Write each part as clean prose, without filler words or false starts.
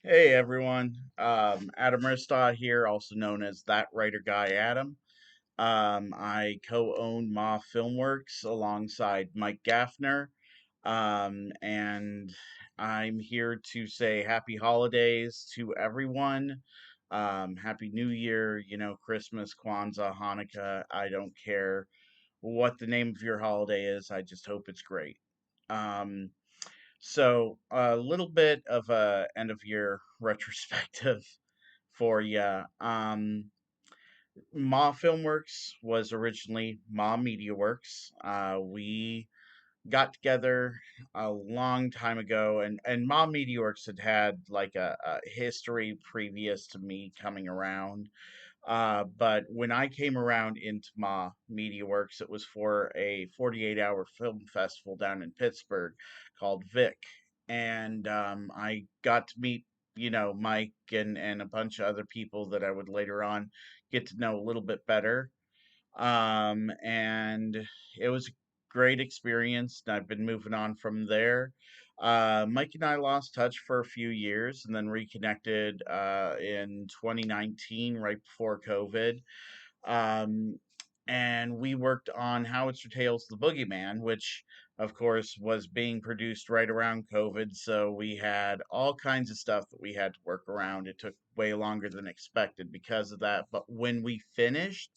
Hey everyone, Adam Ristaw here, also known as That Writer Guy Adam. I co-own MaW Filmworks alongside Mike Gaffner, and I'm here to say happy holidays to everyone. Happy New Year, Christmas, Kwanzaa, Hanukkah. I don't care what the name of your holiday is. I just hope it's great. Um, so a little bit of a end of year retrospective for you. MaW Filmworks was originally MaW Media Works. We got together a long time ago, and MaW Media Works had like a history previous to me coming around. But when I came around into MaW Media Works, it was for a 48-hour film festival down in Pittsburgh called Vic. And I got to meet, Mike and a bunch of other people that I would later on get to know a little bit better. And it was a great experience. And I've been moving on from there. Mike and I lost touch for a few years and then reconnected in 2019, right before COVID. Um, and we worked on Howitzer Tales The Boogeyman, which, of course, was being produced right around COVID. So we had all kinds of stuff that we had to work around. It took way longer than expected because of that. But when we finished,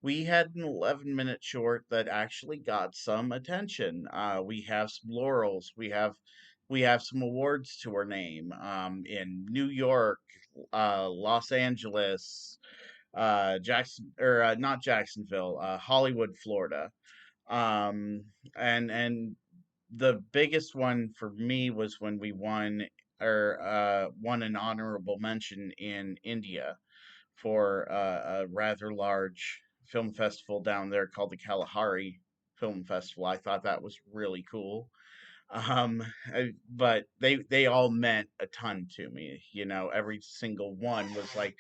we had an 11-minute short that actually got some attention. We have some laurels. We have some awards to our name in New York, Los Angeles, Jackson or not Jacksonville, Hollywood, Florida. Um, and the biggest one for me was when we won an honorable mention in India for a rather large film festival down there called the Kalahari Film Festival. I thought that was really cool. But they all meant a ton to me. Every single one was like,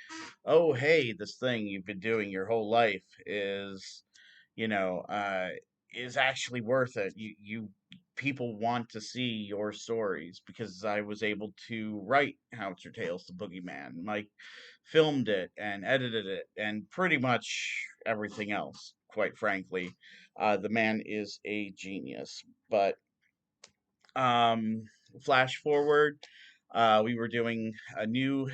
oh hey, this thing you've been doing your whole life you know, uh, is actually worth it. You people want to see your stories because I was able to write Howitzer Tales, the Boogeyman. Mike filmed it and edited it and pretty much everything else. Quite frankly, the man is a genius. But um, flash forward, we were doing a new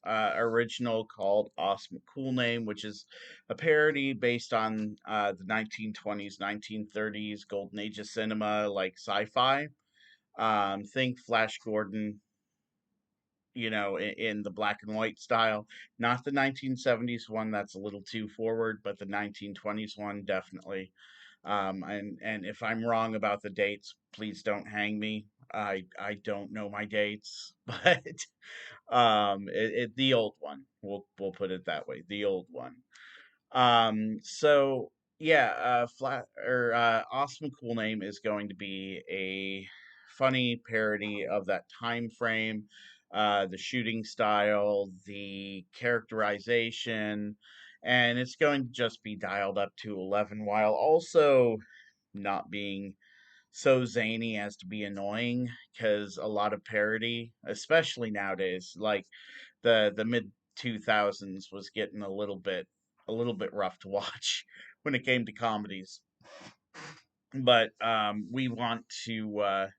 original called Awesome Cool Name, which is a parody based on the 1920s, 1930s golden age of cinema, like sci-fi. Think Flash Gordon, in the black and white style. Not the 1970s one, that's a little too forward, but the 1920s one, definitely. And if I'm wrong about the dates, please don't hang me. I don't know my dates, but the old one. We'll put it that way, the old one. So yeah, flat or awesome cool name is going to be a funny parody of that time frame, the shooting style, the characterization, and it's going to just be dialed up to 11 while also not being so zany as to be annoying because a lot of parody, especially nowadays, like the mid 2000s was getting a little bit rough to watch when it came to comedies. But we want to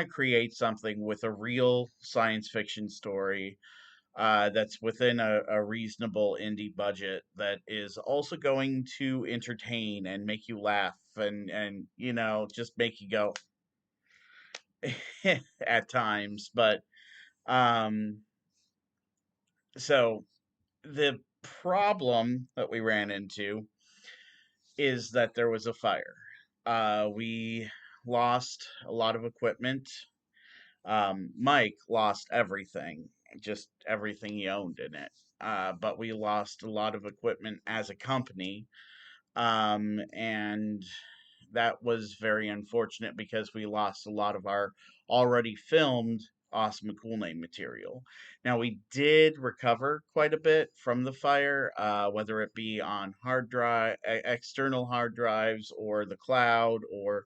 create something with a real science fiction story that's within a reasonable indie budget that is also going to entertain and make you laugh and just make you go at times. But um, so the problem that we ran into is that there was a fire. We lost a lot of equipment. Mike lost everything, just everything he owned in it. But we lost a lot of equipment as a company. And that was very unfortunate because we lost a lot of our already filmed awesome cool name material. Now we did recover quite a bit from the fire, whether it be on hard drive, external hard drives, or the cloud, or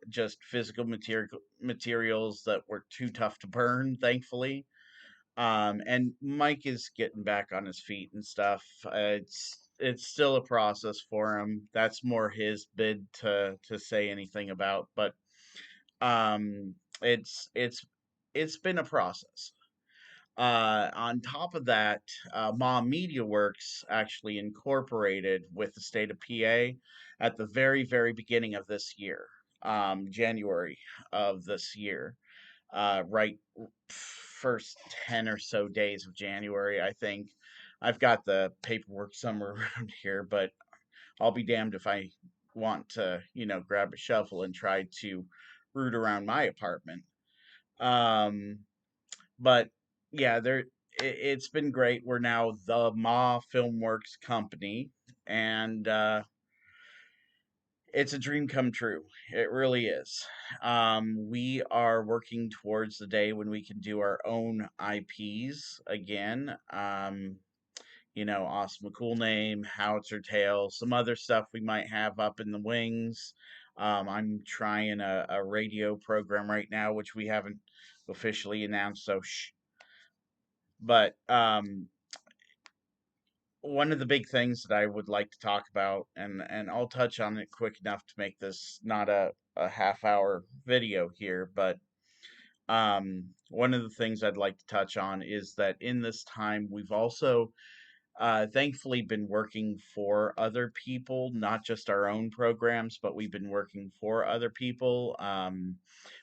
just physical materials that were too tough to burn. Thankfully, And Mike is getting back on his feet and stuff. It's still a process for him. That's more his bid to say anything about, but um, it's it's it's been a process. On top of that, MaW Works actually incorporated with the state of PA at the very beginning of this year, January of this year, right first 10 or so days of January, I think. I've got the paperwork somewhere around here, but I'll be damned if I want to, grab a shovel and try to root around my apartment. Um, but yeah, it's been great. We're now the MaW Filmworks company, and it's a dream come true. It really is. We are working towards the day when we can do our own IPs again. Awesome, a cool name, Howitzer Tale, some other stuff we might have up in the wings. I'm trying a radio program right now, which we haven't officially announced, so shh. But one of the big things that I would like to talk about, and I'll touch on it quick enough to make this not a half hour video here, but one of the things I'd like to touch on is that in this time we've also thankfully been working for other people, not just our own programs, but we've been working for other people.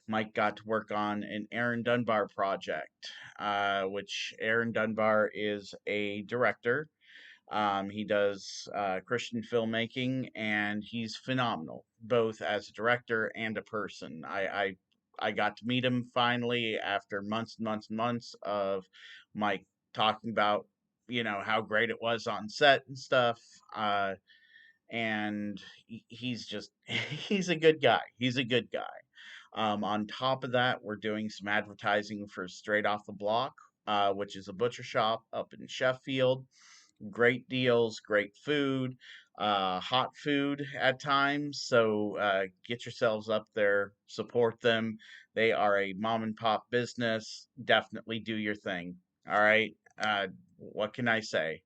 Mike got to work on an Aaron Dunbar project, which Aaron Dunbar is a director. He does Christian filmmaking, and he's phenomenal, both as a director and a person. I got to meet him finally after months and months and months of Mike talking about how great it was on set and stuff. And he's just he's a good guy. He's a good guy. On top of that, we're doing some advertising for Straight Off the Block, which is a butcher shop up in Sheffield. Great deals, great food, hot food at times. So get yourselves up there, support them. They are a mom and pop business. Definitely do your thing. All right. What can I say?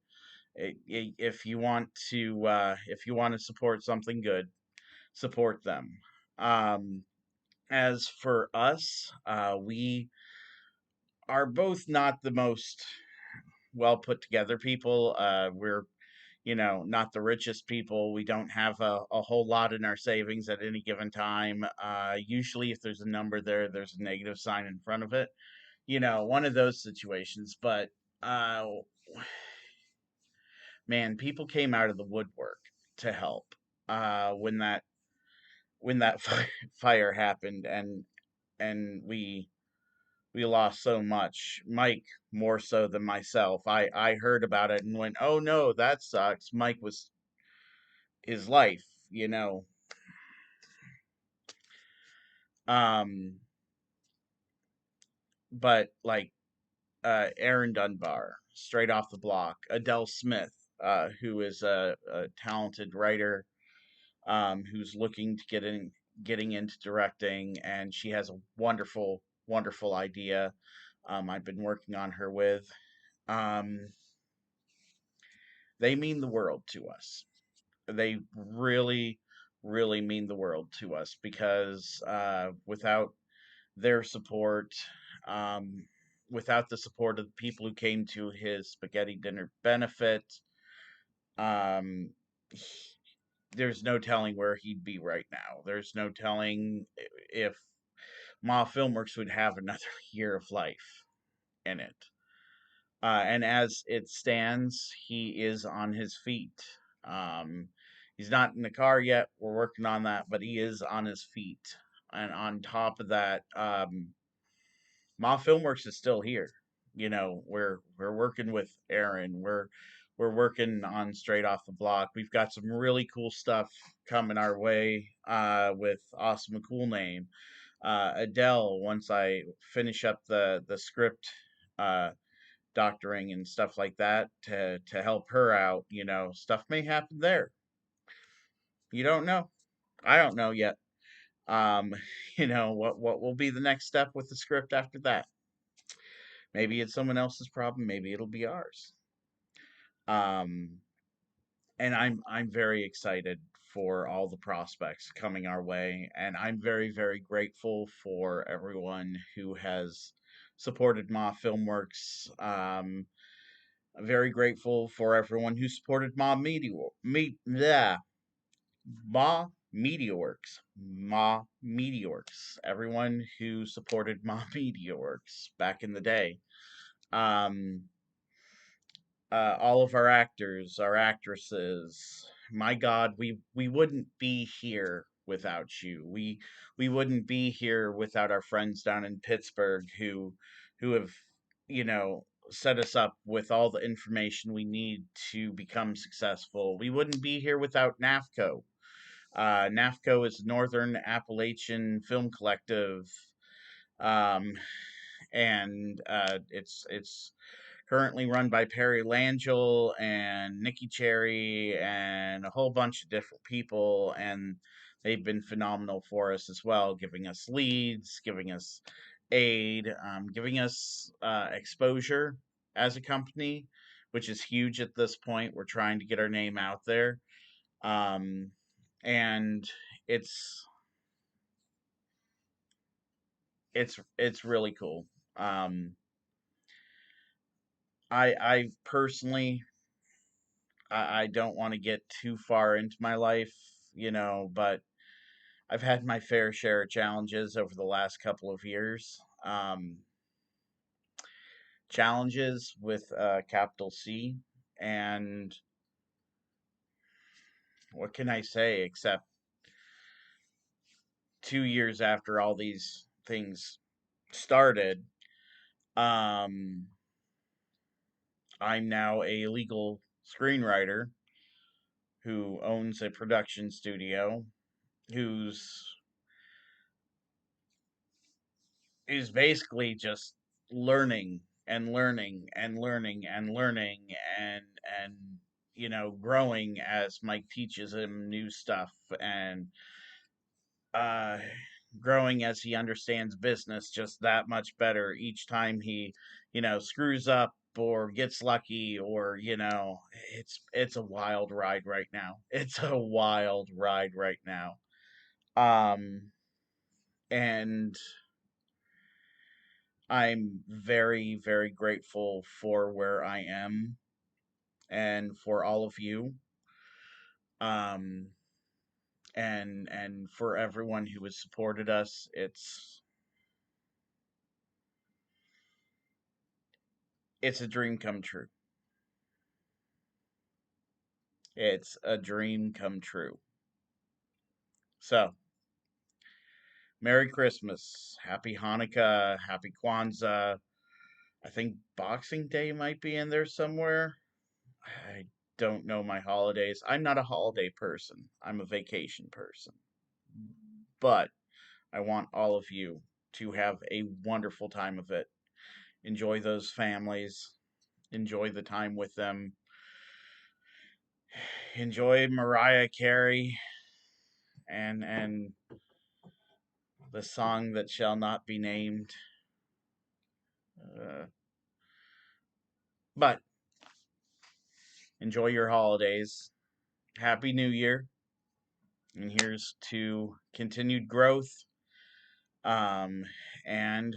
If you want to, support something good, support them. Um, as for us, we are both not the most well put together people. We're not the richest people. We don't have a whole lot in our savings at any given time. Usually, if there's a number there, there's a negative sign in front of it. One of those situations. But uh, man, people came out of the woodwork to help when that fire happened, and we lost so much. Mike more so than myself. I heard about it and went, "Oh no, that sucks." Mike was his life, you know. Um, but like Aaron Dunbar, straight off the block, Adele Smith, who is a talented writer, who's looking to getting into directing, and she has a wonderful idea. I've been working on her with. Um, they mean the world to us. They really mean the world to us because without their support, um, without the support of the people who came to his spaghetti dinner benefit, um, there's no telling where he'd be right now. There's no telling if MaW Filmworks would have another year of life in it. And as it stands, he is on his feet. Um, he's not in the car yet. We're working on that, but he is on his feet. And on top of that, MaW Filmworks is still here. We're working with Aaron. We're working on Straight Off the Block. We've got some really cool stuff coming our way with Awesome a Cool Name. Adele, once I finish up the script uh, doctoring and stuff like that to help her out, stuff may happen there. You don't know. I don't know yet. Um, what will be the next step with the script after that? Maybe it's someone else's problem, maybe it'll be ours. Um, and I'm very excited for all the prospects coming our way, and I'm very, very grateful for everyone who has supported MaW Filmworks. Very grateful for everyone who supported MaW MediaWorks. MaW MediaWorks. Everyone who supported MaW MediaWorks back in the day. Um, all of our actors, our actresses. My God, we wouldn't be here without you. We wouldn't be here without our friends down in Pittsburgh who have, you know, set us up with all the information we need to become successful. We wouldn't be here without NAFCO. NAFCO is Northern Appalachian Film Collective, um, and it's currently run by Perry Langell and Nikki Cherry and a whole bunch of different people, and they've been phenomenal for us as well, giving us leads, giving us aid, giving us exposure as a company, which is huge at this point. We're trying to get our name out there, um, and it's it's really cool. Um, I personally I don't want to get too far into my life, but I've had my fair share of challenges over the last couple of years. Challenges with capital C, and what can I say except 2 years after all these things started, um, I'm now a legal screenwriter who owns a production studio, who's is basically just learning and learning and learning and learning and and growing as Mike teaches him new stuff, and uh growing as he understands business just that much better each time he screws up or gets lucky, or it's a wild ride right now. It's a wild ride right now. Um and I'm very, very grateful for where I am and for all of you. Um, and for everyone who has supported us. It's a dream come true. It's a dream come true. So, Merry Christmas, Happy Hanukkah, Happy Kwanzaa. I think Boxing Day might be in there somewhere. I don't know my holidays. I'm not a holiday person. I'm a vacation person. But I want all of you to have a wonderful time of it. Enjoy those families. Enjoy the time with them. Enjoy Mariah Carey and the song that shall not be named. Uh, but enjoy your holidays. Happy New Year. And here's to continued growth, um, and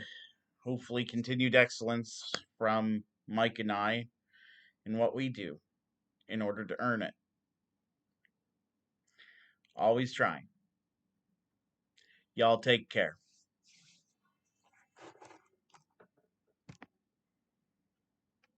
hopefully continued excellence from Mike and I in what we do in order to earn it. Always trying. Y'all take care.